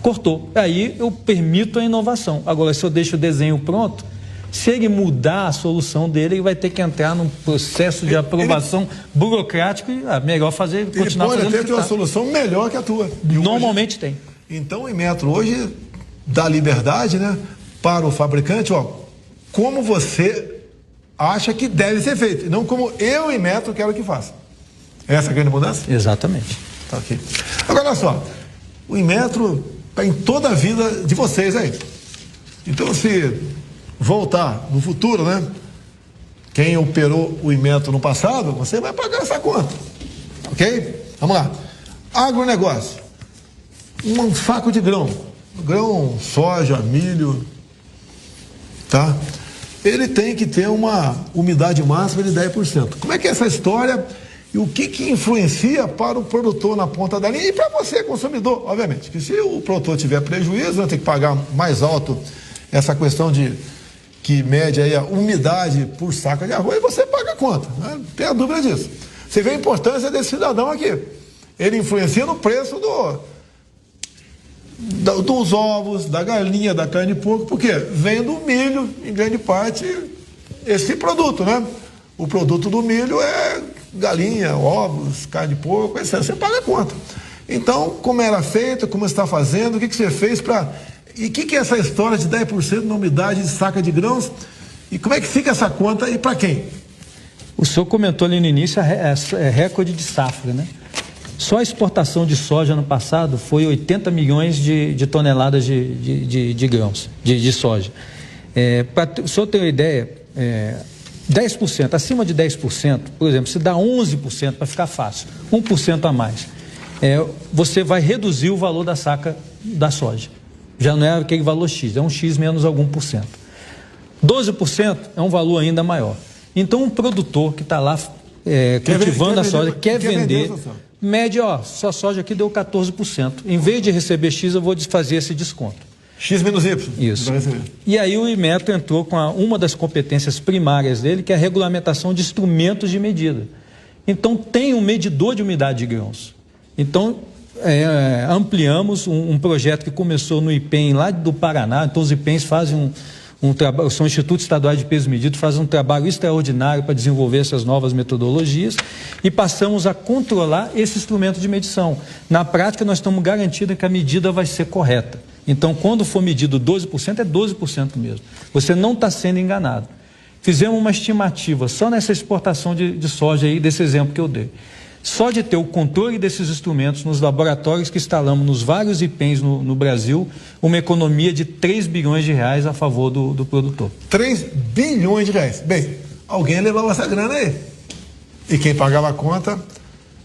cortou. Aí eu permito a inovação. Agora, se eu deixo o desenho pronto, se ele mudar a solução dele, ele vai ter que entrar num processo de aprovação burocrático e melhor continuar fazendo. Ele pode até ter uma solução melhor que a tua. Normalmente tem. Então o Inmetro hoje dá liberdade, né, para o fabricante, como você acha que deve ser feito, e não como eu, Inmetro, quero que faça. Essa é a grande mudança? Exatamente. Tá, ok. Agora, olha só, o Inmetro está em toda a vida de vocês aí. Então, se voltar no futuro, né? Quem operou o Inmetro no passado, você vai pagar essa conta. Ok? Vamos lá. Agronegócio. Um saco de grão. Grão, soja, milho. Tá? Ele tem que ter uma umidade máxima de 10%. Como é que é essa história? E o que influencia para o produtor na ponta da linha e para você, consumidor, obviamente. Que se o produtor tiver prejuízo, vai ter que pagar mais alto essa questão de que mede aí a umidade por saca de arroz, e você paga a conta, né? Não tem a dúvida disso. Você vê a importância desse cidadão aqui. Ele influencia no preço dos ovos, da galinha, da carne de porco, porque vem do milho, em grande parte, esse produto, né? O produto do milho é galinha, ovos, carne de porco, etc. Você paga a conta. Então, como era feito, como está fazendo, o que você fez para... E o que é essa história de 10% na umidade de saca de grãos? E como é que fica essa conta e para quem? O senhor comentou ali no início, é recorde de safra, né? Só a exportação de soja no passado foi 80 milhões de toneladas de grãos, de soja. Para o senhor ter uma ideia, 10%, acima de 10%, por exemplo, se dá 11% para ficar fácil, 1% a mais, você vai reduzir o valor da saca da soja. Já não é aquele valor X, é um X menos algum por cento. 12% é um valor ainda maior. Então, um produtor que está lá cultivando a soja, quer vender, média, sua soja aqui deu 14%. Em vez de receber X, eu vou fazer esse desconto. X menos Y. Isso. E aí o Inmetro entrou com uma das competências primárias dele, que é a regulamentação de instrumentos de medida. Então, tem um medidor de umidade de grãos. Então, ampliamos um projeto que começou no IPEM, lá do Paraná. Então, os IPEMs fazem um trabalho, são institutos estaduais de peso medido, fazem um trabalho extraordinário para desenvolver essas novas metodologias e passamos a controlar esse instrumento de medição. Na prática, nós estamos garantindo que a medida vai ser correta. Então, quando for medido 12%, é 12% mesmo. Você não está sendo enganado. Fizemos uma estimativa só nessa exportação de soja aí, desse exemplo que eu dei. Só de ter o controle desses instrumentos nos laboratórios que instalamos nos vários IPEMs no Brasil, uma economia de 3 bilhões de reais a favor do produtor. 3 bilhões de reais. Bem, alguém levava essa grana aí. E quem pagava a conta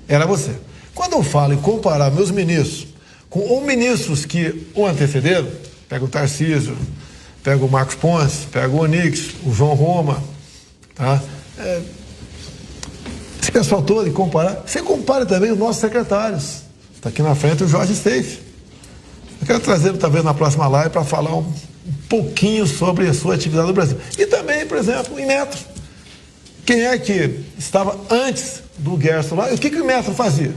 era você. Quando eu falo em comparar meus ministros com ministros que o antecederam, pega o Tarcísio, pega o Marcos Ponce, pega o Onix, o João Roma, tá? Esse pessoal todo, e comparar, você compara também os nossos secretários. Está aqui na frente o Jorge Steiff. Eu quero trazê-lo talvez na próxima live para falar um pouquinho sobre a sua atividade no Brasil. E também, por exemplo, o Inmetro. Quem é que estava antes do Gerson lá? E o que o Inmetro fazia?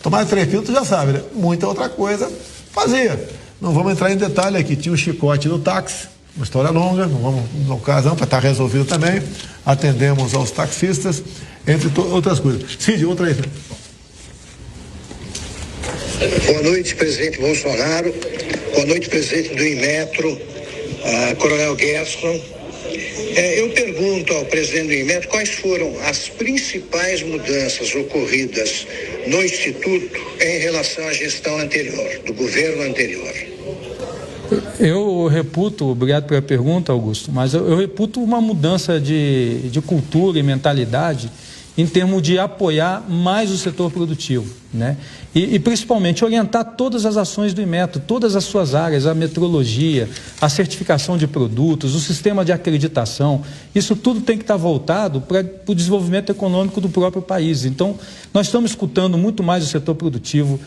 Tomar 3 filtros, já sabe, né? Muita outra coisa fazia. Não vamos entrar em detalhe aqui. Tinha o chicote do táxi, uma história longa, não vamos, no caso, para estar resolvido também. Atendemos aos taxistas, entre outras coisas. Cid, outra aí. Boa noite, presidente Bolsonaro. Boa noite, presidente do Inmetro, Coronel Gerson. Eu pergunto ao presidente do Inmetro quais foram as principais mudanças ocorridas no Instituto em relação à gestão anterior, do governo anterior. Eu reputo, obrigado pela pergunta, Augusto, mas eu reputo uma mudança de cultura e mentalidade em termos de apoiar mais o setor produtivo, né? E principalmente orientar todas as ações do Inmetro, todas as suas áreas, a metrologia, a certificação de produtos, o sistema de acreditação, isso tudo tem que estar voltado para o desenvolvimento econômico do próprio país. Então, nós estamos escutando muito mais o setor produtivo.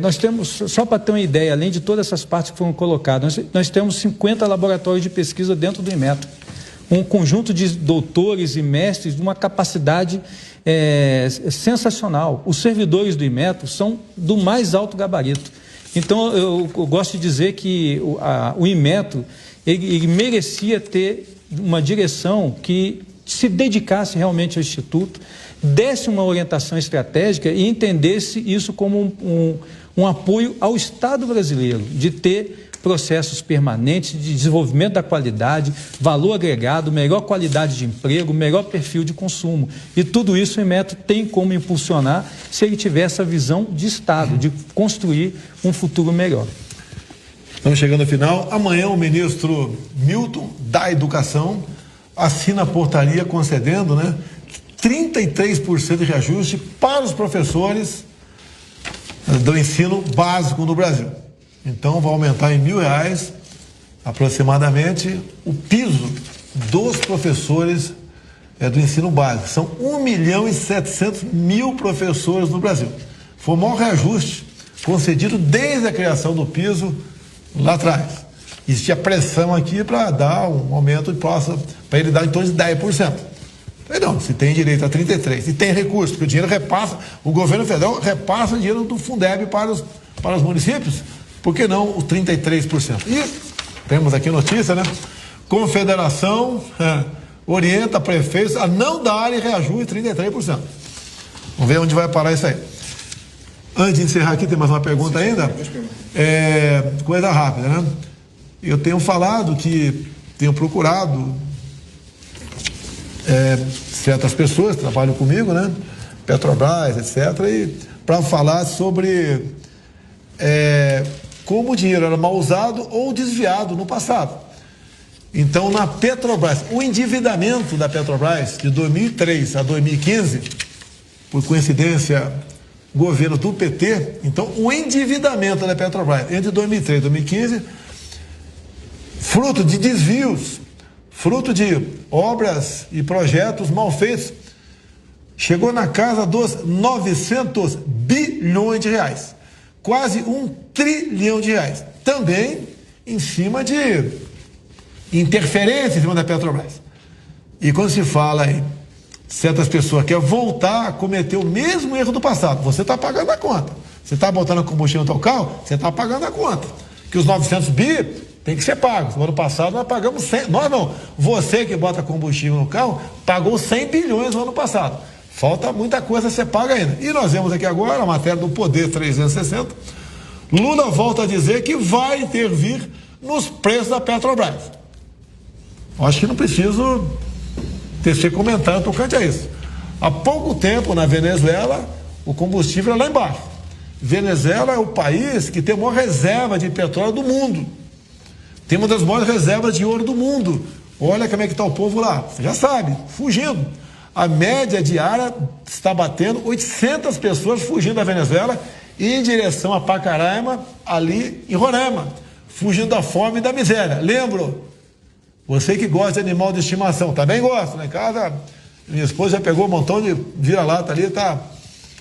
Nós temos, só para ter uma ideia, além de todas essas partes que foram colocadas, nós temos 50 laboratórios de pesquisa dentro do Inmetro. Um conjunto de doutores e mestres de uma capacidade sensacional. Os servidores do Inmetro são do mais alto gabarito. Então, eu gosto de dizer que o Inmetro ele merecia ter uma direção que se dedicasse realmente ao Instituto, desse uma orientação estratégica e entendesse isso como um apoio ao Estado brasileiro, de ter processos permanentes de desenvolvimento da qualidade, valor agregado, melhor qualidade de emprego, melhor perfil de consumo. E tudo isso o Inmetro tem como impulsionar se ele tiver essa visão de Estado, de construir um futuro melhor. Estamos chegando ao final. Amanhã o ministro Milton, da Educação, assina a portaria concedendo, 33% de reajuste para os professores do ensino básico no Brasil. Então, vai aumentar em R$1.000, aproximadamente, o piso dos professores do ensino básico. São 1.700.000 professores no Brasil. Foi o maior reajuste concedido desde a criação do piso lá atrás. Existia pressão aqui para dar um aumento para ele dar em torno de 10%. Falei, não, se tem direito a 33%, se tem recurso, porque o dinheiro repassa, o governo federal repassa o dinheiro do Fundeb para os municípios, por que não o 33%? E temos aqui notícia, né? Confederação orienta prefeitos a não darem reajuste de 33%. Vamos ver onde vai parar isso aí. Antes de encerrar aqui, tem mais uma pergunta ainda? Coisa rápida, né? Eu tenho falado que tenho procurado certas pessoas que trabalham comigo, né? Petrobras, etc., e para falar sobre como o dinheiro era mal usado ou desviado no passado. Então, na Petrobras, o endividamento da Petrobras de 2003 a 2015, por coincidência, governo do PT, então o endividamento da Petrobras entre 2003 e 2015, fruto de desvios, fruto de obras e projetos mal feitos, chegou na casa dos 900 bilhões de reais, quase 1 trilhão de reais, também em cima de interferência em cima da Petrobras. E quando se fala em certas pessoas querem voltar a cometer o mesmo erro do passado, você está pagando a conta. Você está botando combustível no teu carro, você está pagando a conta. Que os 900 bi tem que ser pagos. No ano passado nós pagamos 100, nós não, você que bota combustível no carro pagou 100 bilhões no ano passado. Falta muita coisa a ser paga ainda. E nós vemos aqui agora a matéria do Poder 360. Lula volta a dizer que vai intervir nos preços da Petrobras. Acho que não preciso tecer comentário tocante a isso. Há pouco tempo na Venezuela o combustível é lá embaixo. Venezuela é o país que tem a maior reserva de petróleo do mundo. Tem uma das maiores reservas de ouro do mundo. Olha como é que está o povo lá. Você já sabe, fugindo. A média diária está batendo 800 pessoas fugindo da Venezuela em direção a Pacaraima, ali em Roraima, fugindo da fome e da miséria. Lembro? Você que gosta de animal de estimação, também gosta, né? Em casa, minha esposa já pegou um montão de vira-lata ali, tá?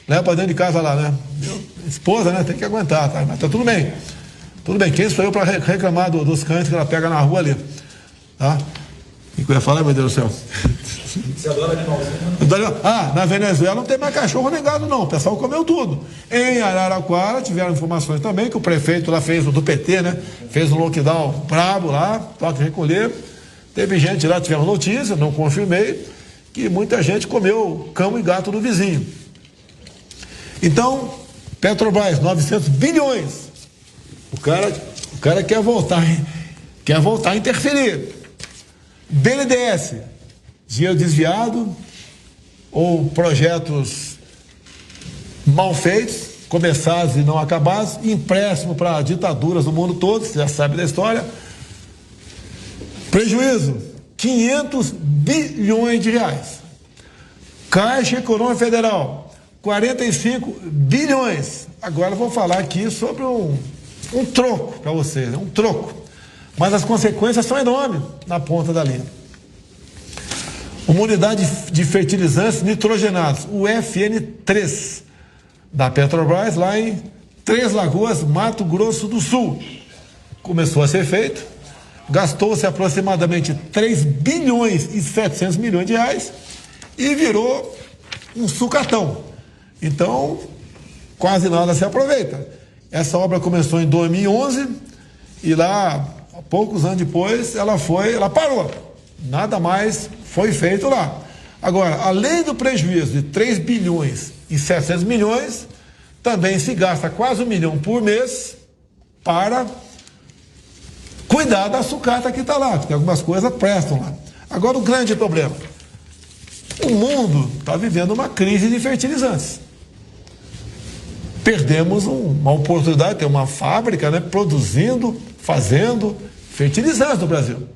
Leva pra dentro de casa lá, né? Esposa, né? Tem que aguentar, tá? Mas tá tudo bem. Tudo bem. Quem sou eu para reclamar dos cães que ela pega na rua ali? Tá? O que eu ia falar, meu Deus do céu? Você adora animalzinho? Na Venezuela não tem mais cachorro nem gado, não. O pessoal comeu tudo. Em Araraquara tiveram informações também que o prefeito lá fez, do PT, né? Fez um lockdown brabo lá, toque de recolher. Teve gente lá, tivemos notícia, não confirmei, que muita gente comeu cão e gato do vizinho. Então, Petrobras, 900 bilhões. O cara quer voltar a interferir. BNDES, dinheiro desviado ou projetos mal feitos, começados e não acabados, empréstimo para ditaduras do mundo todo, você já sabe da história. Prejuízo, 500 bilhões de reais. Caixa Econômica Federal, 45 bilhões. Agora eu vou falar aqui sobre um troco para vocês, um troco. Mas as consequências são enormes na ponta da linha. Uma unidade de fertilizantes nitrogenados, o FN3, da Petrobras, lá em Três Lagoas, Mato Grosso do Sul. Começou a ser feito. Gastou-se aproximadamente 3 bilhões e 700 milhões de reais e virou um sucatão. Então, quase nada se aproveita. Essa obra começou em 2011 e lá, poucos anos depois, ela parou. Nada mais foi feito lá. Agora, além do prejuízo de 3 bilhões e 700 milhões, também se gasta quase 1 milhão por mês para cuidar da sucata que está lá, porque algumas coisas prestam lá. Agora, o grande problema. O mundo está vivendo uma crise de fertilizantes. Perdemos uma oportunidade de ter uma fábrica, né, produzindo, fazendo fertilizantes no Brasil.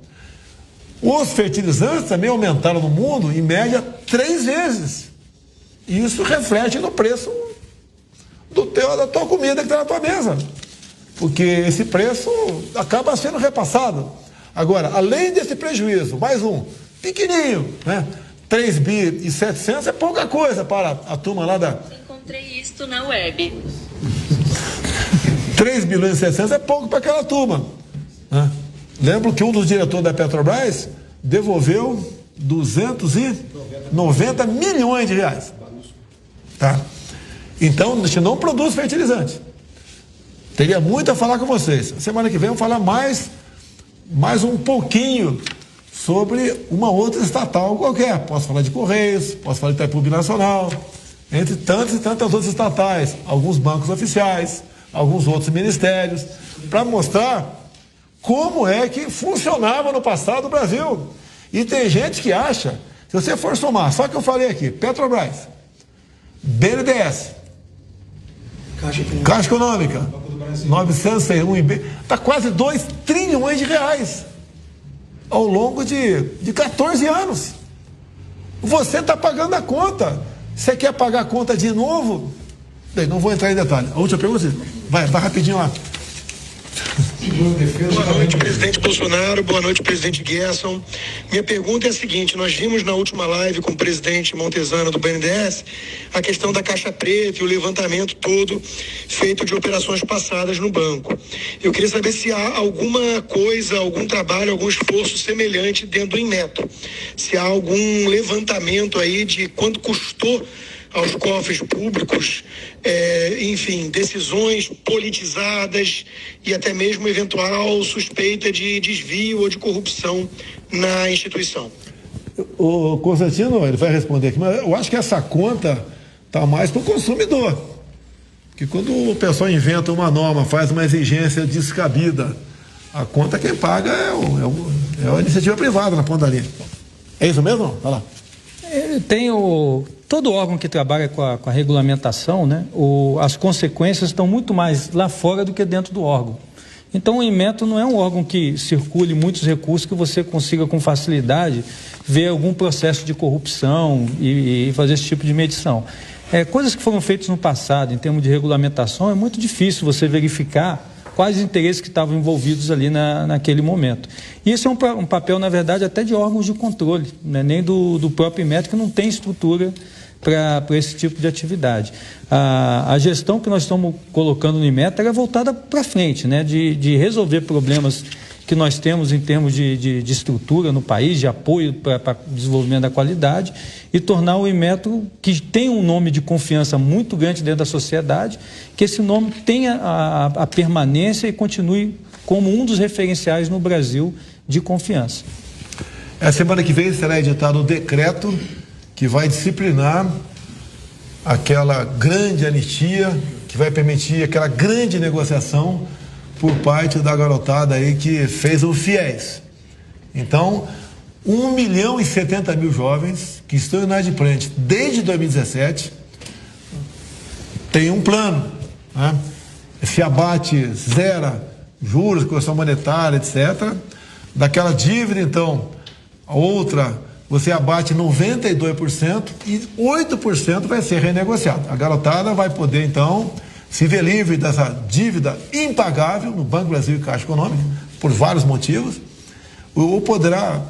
Os fertilizantes também aumentaram no mundo, em média, 3 vezes. E isso reflete no preço da tua comida que está na tua mesa. Porque esse preço acaba sendo repassado. Agora, além desse prejuízo, mais um, pequenininho, né? 3.700 é pouca coisa para a turma lá da... Encontrei isto na web. 3.700 é pouco para aquela turma, né? Lembro que um dos diretores da Petrobras devolveu 290 milhões de reais. Tá? Então, a gente não produz fertilizante. Teria muito a falar com vocês. Semana que vem eu vou falar mais um pouquinho sobre uma outra estatal qualquer. Posso falar de Correios, posso falar de Itaipu Nacional, entre tantas e tantas outras estatais, alguns bancos oficiais, alguns outros ministérios, para mostrar como é que funcionava no passado o Brasil. E tem gente que acha, se você for somar, só que eu falei aqui, Petrobras, BNDES, Caixa Econômica, 901 está quase 2 trilhões de reais ao longo de 14 anos. Você está pagando a conta. Você quer pagar a conta de novo? Bem, não vou entrar em detalhe. A última pergunta, vai rapidinho lá. Boa noite, presidente Bolsonaro. Boa noite, presidente Gerson. Minha pergunta é a seguinte: nós vimos na última live com o presidente Montezano do BNDES a questão da caixa preta e o levantamento todo feito de operações passadas no banco. Eu queria saber se há alguma coisa, algum trabalho, algum esforço semelhante dentro do Inmetro. Se há algum levantamento aí de quanto custou aos cofres públicos, enfim, decisões politizadas e até mesmo eventual suspeita de desvio ou de corrupção na instituição. O Constantino, ele vai responder aqui, mas eu acho que essa conta está mais para o consumidor. Porque quando o pessoal inventa uma norma, faz uma exigência descabida, a conta quem paga é a iniciativa privada na ponta da linha. É isso mesmo? Vai lá. Todo órgão que trabalha com a regulamentação, né, as consequências estão muito mais lá fora do que dentro do órgão. Então o Inmetro não é um órgão que circule muitos recursos que você consiga com facilidade ver algum processo de corrupção e fazer esse tipo de medição. Coisas que foram feitas no passado em termos de regulamentação, é muito difícil você verificar quais interesses que estavam envolvidos ali naquele momento. E isso é um papel, na verdade, até de órgãos de controle, né? Nem do próprio Inmetro, que não tem estrutura para esse tipo de atividade. A gestão que nós estamos colocando no Inmetro é voltada para frente, né? De resolver problemas que nós temos em termos de estrutura no país, de apoio para o desenvolvimento da qualidade, e tornar o Inmetro, que tem um nome de confiança muito grande dentro da sociedade, que esse nome tenha a permanência e continue como um dos referenciais no Brasil de confiança. A semana que vem será editado o decreto que vai disciplinar aquela grande anistia, que vai permitir aquela grande negociação por parte da garotada aí que fez o FIES. Então, 1.070.000 jovens que estão inadimplentes desde 2017 tem um plano, né? Se abate, zera juros, correção monetária, etc. Daquela dívida, então, a outra, você abate 92% e 8% vai ser renegociado. A garotada vai poder, então, se ver livre dessa dívida impagável no Banco Brasil e Caixa Econômica, por vários motivos, ou poderá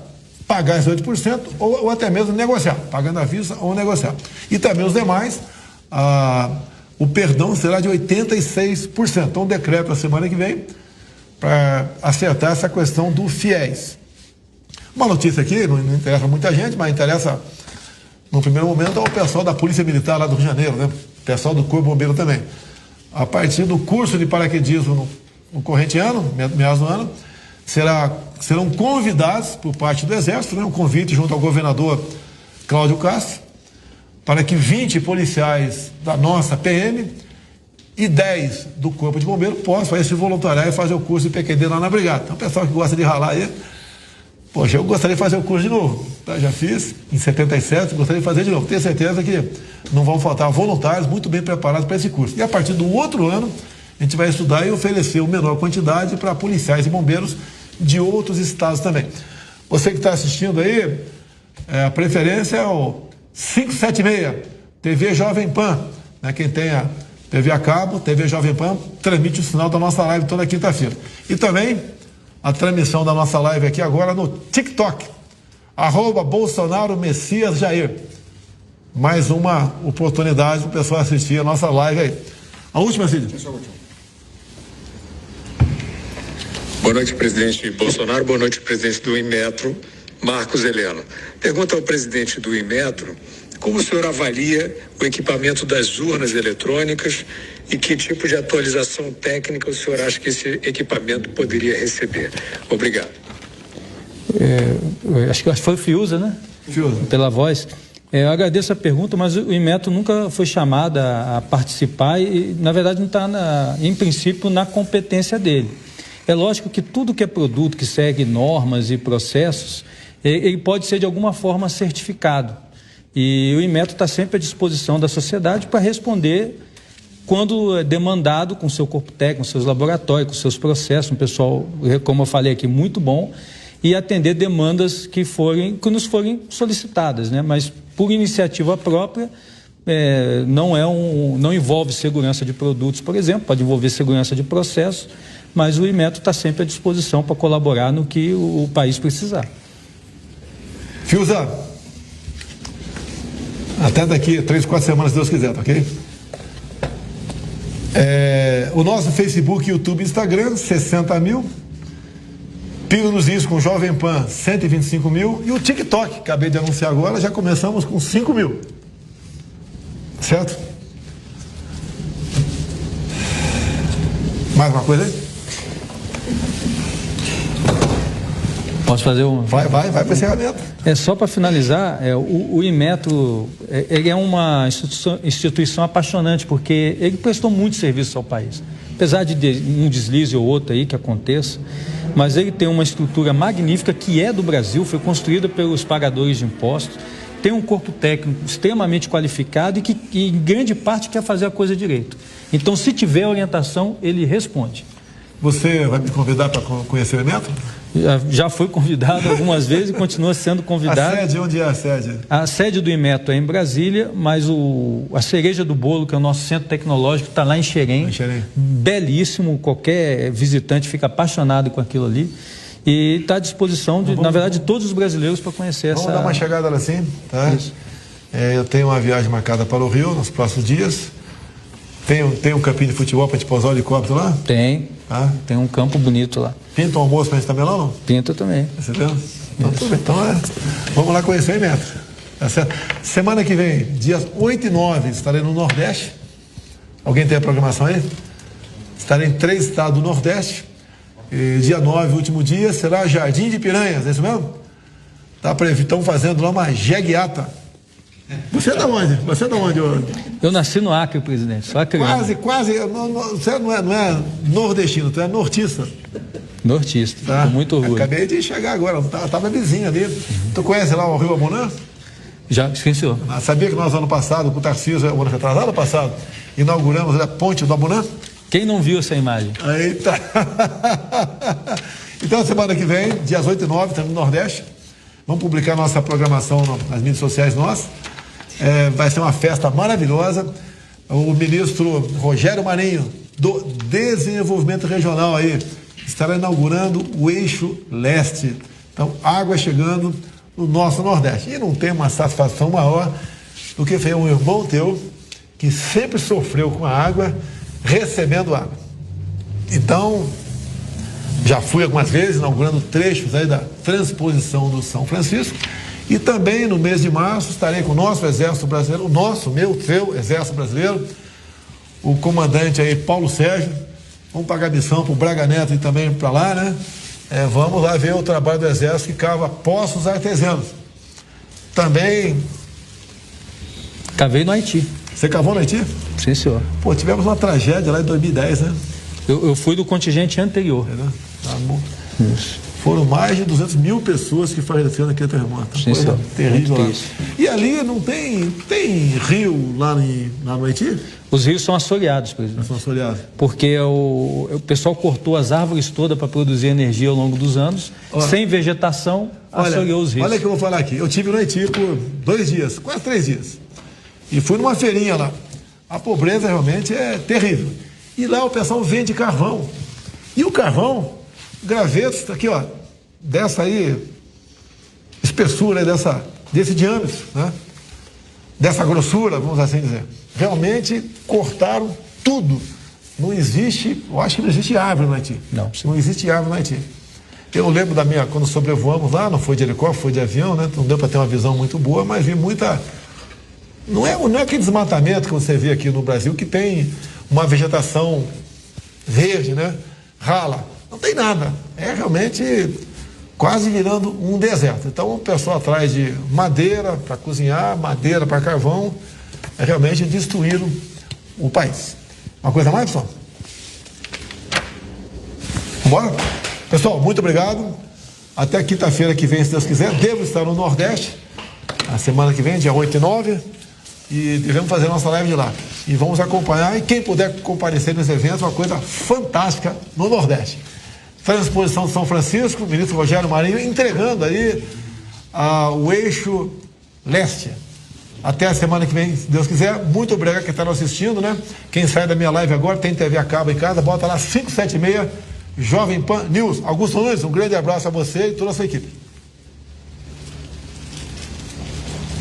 pagar esses 8% ou até mesmo negociar, pagando à vista ou negociar. E também os demais, o perdão será de 86%. Então, um decreto a semana que vem para acertar essa questão do FIES. Uma notícia aqui, não interessa muita gente, mas interessa, no primeiro momento, ao pessoal da Polícia Militar lá do Rio de Janeiro, né? Pessoal do Corpo Bombeiro também. A partir do curso de paraquedismo no corrente ano, meados do ano, serão convidados por parte do Exército, né, um convite junto ao governador Cláudio Castro, para que 20 policiais da nossa PM e 10 do Corpo de Bombeiro possam fazer esse voluntariado e fazer o curso de PQD lá na Brigada. Então, o pessoal que gosta de ralar aí, poxa, eu gostaria de fazer o curso de novo, tá? Já fiz em 77, gostaria de fazer de novo. Tenho certeza que não vão faltar voluntários muito bem preparados para esse curso. E a partir do outro ano, a gente vai estudar e oferecer uma menor quantidade para policiais e bombeiros de outros estados também. Você que está assistindo aí, a preferência é o 576, TV Jovem Pan, né? Quem tem a TV a cabo, TV Jovem Pan, transmite o sinal da nossa live toda quinta-feira. E também a transmissão da nossa live aqui agora no TikTok. @Bolsonaro Messias Jair. Mais uma oportunidade para o pessoal assistir a nossa live aí. A última, Cid. Boa noite, presidente Bolsonaro. Boa noite, presidente do Inmetro, Marcos Heleno. Pergunta ao presidente do Inmetro como o senhor avalia o equipamento das urnas eletrônicas e que tipo de atualização técnica o senhor acha que esse equipamento poderia receber. Obrigado. Acho que foi o Fiuza, né? Fiuza. Pela voz. Eu agradeço a pergunta, mas o Inmetro nunca foi chamado a participar e, na verdade, não está, em princípio, na competência dele. É lógico que tudo que é produto que segue normas e processos, ele pode ser de alguma forma certificado. E o Inmetro está sempre à disposição da sociedade para responder quando é demandado, com seu corpo técnico, com seus laboratórios, com seus processos, um pessoal, como eu falei aqui, muito bom, e atender demandas que nos forem solicitadas, né? Mas por iniciativa própria, não envolve segurança de produtos, por exemplo, pode envolver segurança de processos, mas o Inmetro está sempre à disposição para colaborar no que o país precisar. Fiuza, até daqui 3, 4 semanas, se Deus quiser, tá ok? O nosso Facebook, YouTube e Instagram, 60 mil. Pino nos Is com Jovem Pan, 125 mil. E o TikTok, acabei de anunciar agora, já começamos com 5 mil. Certo? Mais uma coisa aí? Posso fazer um... Vai para o encerramento. Só para finalizar, o Inmetro, ele é uma instituição apaixonante, porque ele prestou muito serviço ao país. Apesar de um deslize ou outro aí que aconteça, mas ele tem uma estrutura magnífica que é do Brasil, foi construída pelos pagadores de impostos, tem um corpo técnico extremamente qualificado e que em grande parte quer fazer a coisa direito. Então, se tiver orientação, ele responde. Você vai me convidar para conhecer o Inmetro? Já foi convidado algumas vezes e continua sendo convidado. A sede, onde é a sede? A sede do Inmetro é em Brasília, mas a cereja do bolo, que é o nosso centro tecnológico, está lá em Xerém. Belíssimo, qualquer visitante fica apaixonado com aquilo ali. E está à disposição, na verdade, de todos os brasileiros para conhecer essa... Vamos dar uma chegada lá assim, tá? Isso. Eu tenho uma viagem marcada para o Rio nos próximos dias. Tem um campinho de futebol para a gente pousar o helicóptero lá? Tem. Ah? Tem um campo bonito lá. Pinta um almoço para a gente também lá ou não? Pinta também. Você vê? Então, tudo bem. Então, vamos lá conhecer o Inmetro. Tá certo? Semana que vem, dias 8 e 9, estarei no Nordeste. Alguém tem a programação aí? Estarei em 3 estados do Nordeste. E dia 9, último dia, será Jardim de Piranhas, é isso mesmo? Estão fazendo lá uma jeguiata. Você é da onde? Você é da onde? Eu nasci no Acre, presidente. Só criança. Quase. Você não é nordestino, tu é nortista. Nortista, com muito orgulho. Acabei de chegar agora, estava vizinho ali. Tu conhece lá o Rio Abunã? Já, sim, senhor. Sabia que nós, ano passado, com o Tarcísio, ano retrasado passado, inauguramos a ponte do Abunã? Quem não viu essa imagem? Eita! Então, semana que vem, dias 8 e 9, estamos no Nordeste. Vamos publicar nossa programação nas mídias sociais nossas. Vai ser uma festa maravilhosa. O ministro Rogério Marinho, do Desenvolvimento Regional aí, estará inaugurando o eixo leste. Então, água chegando no nosso Nordeste. E não tem uma satisfação maior do que ver um irmão teu que sempre sofreu com a água, recebendo água. Então, já fui algumas vezes inaugurando trechos aí da transposição do São Francisco. E também no mês de março estarei com o nosso Exército Brasileiro, seu Exército Brasileiro, o comandante aí, Paulo Sérgio. Vamos pagar missão para o Braga Neto e também para lá, né? Vamos lá ver o trabalho do Exército que cava poços artesianos. Também... Cavei no Haiti. Você cavou no Haiti? Sim, senhor. Pô, tivemos uma tragédia lá em 2010, né? Eu fui do contingente anterior. Tá bom. Isso. Foram mais de 200 mil pessoas que faleceram naquele terremoto. Sim, coisa terrível lá. E ali não tem rio lá no Haiti? Os rios são assoreados, presidente. São assoreados. Porque o pessoal cortou as árvores todas para produzir energia ao longo dos anos. Sem vegetação, assoreou os rios. Olha o que eu vou falar aqui. Eu estive no Haiti por 2 dias, quase 3 dias. E fui numa feirinha lá. A pobreza realmente é terrível. E lá o pessoal vende carvão. E o carvão, gravetos, aqui ó, dessa aí, espessura, desse diâmetro, né? Dessa grossura, vamos assim dizer. Realmente cortaram tudo. Não existe, eu acho que não existe árvore no Haiti. Não existe árvore no Haiti. Eu lembro quando sobrevoamos lá, não foi de helicóptero, foi de avião, né? Não deu para ter uma visão muito boa, mas vi muita... Não é aquele desmatamento que você vê aqui no Brasil, que tem uma vegetação verde, né? Rala. Não tem nada. É realmente quase virando um deserto. Então o pessoal atrás de madeira para cozinhar, madeira para carvão, realmente destruíram o país. Uma coisa mais, pessoal? Bora? Pessoal, muito obrigado. Até quinta-feira que vem, se Deus quiser. Devo estar no Nordeste, a semana que vem, dia 8 e 9. E devemos fazer nossa live de lá. E vamos acompanhar. E quem puder comparecer nesse evento, uma coisa fantástica no Nordeste. Está à disposição de São Francisco, o ministro Rogério Marinho, entregando aí o eixo leste. Até a semana que vem, se Deus quiser. Muito obrigado quem está nos assistindo, né? Quem sai da minha live agora, tem TV a cabo em casa, bota lá 576 Jovem Pan News. Augusto Nunes, um grande abraço a você e toda a sua equipe.